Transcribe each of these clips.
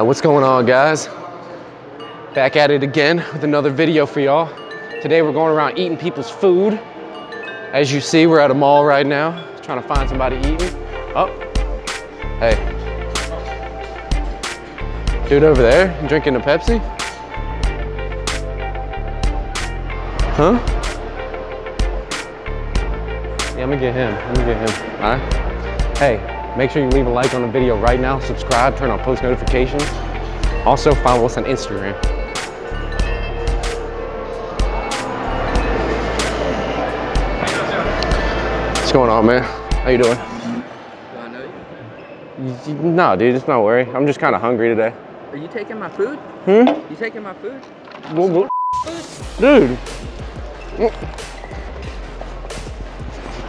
What's going on, guys? Back at it again with another video for y'all. Today we're going around eating people's food. As you see, we're at a mall right now, trying to find somebody eating. Oh, hey. Dude over there, drinking a Pepsi? Huh? Yeah, I'm gonna get him, all right? Hey, make sure you leave a like on the video right now, subscribe, turn on post notifications. Also, follow us on Instagram. What's going on, man? How you doing? Do I know you? No, dude, just don't worry. I'm just kind of hungry today. Are you taking my food? Hmm? You taking my food? What? Dude.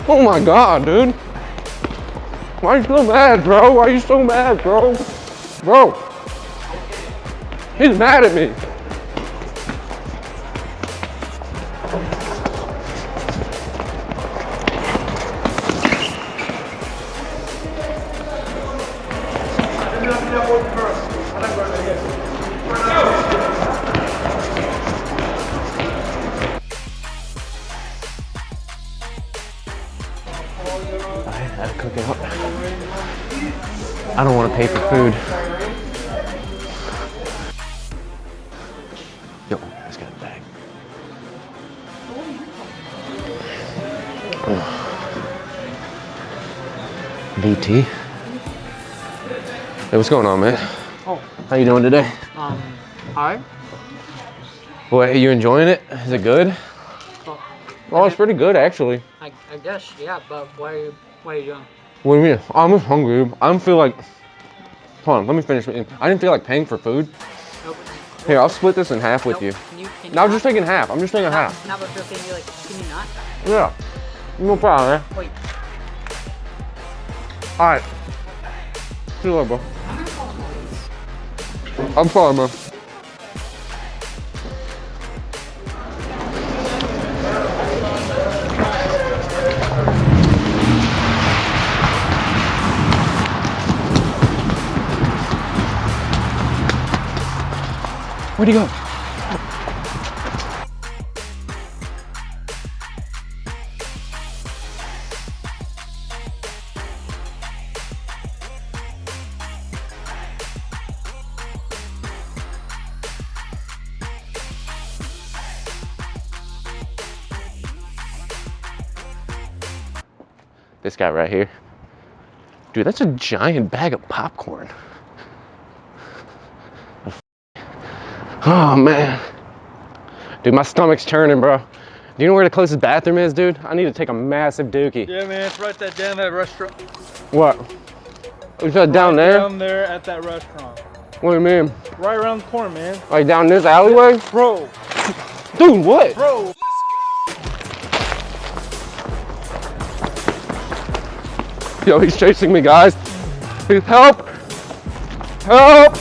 Oh my God, dude. Why are you so mad, bro? Why are you so mad, bro? Bro. He's mad at me. I had to cook out. I don't want to pay for food. Yo, this got a bag. VT. Hey, what's going on, man? Oh. How you doing today? Hi. Boy, are you enjoying it? Is it good? Oh, it's pretty good, actually. I guess, yeah, but what are you doing? What do you mean? I'm just hungry. I don't feel like... Hold on, let me finish. I didn't feel like paying for food. Nope. Here, I'll split this in half with you. Can you No, I'm just taking half. I'm just taking half. Now, but you're saying, like, can you not? Yeah. No problem, man. Wait. Alright. See you later, bro. I'm sorry, man. Where'd he go? This guy right here. Dude, that's a giant bag of popcorn. Oh, man. Dude, my stomach's turning, bro. Do you know where the closest bathroom is, dude? I need to take a massive dookie. Yeah, man, it's right down that restaurant. What? You said down there? Down there at that restaurant. What do you mean? Right around the corner, man. Like down this alleyway? Bro. Dude, what? Bro. Yo, he's chasing me, guys. Please help! Help!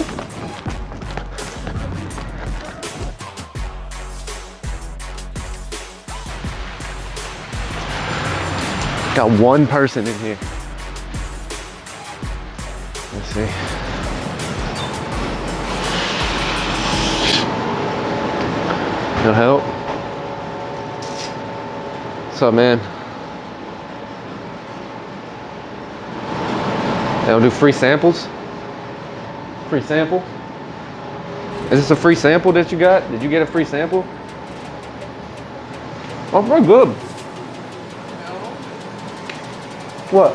Got one person in here. Let's see. No help? What's up, man? They'll do free samples? Free sample? Is this a free sample that you got? Did you get a free sample? Oh, very good. What?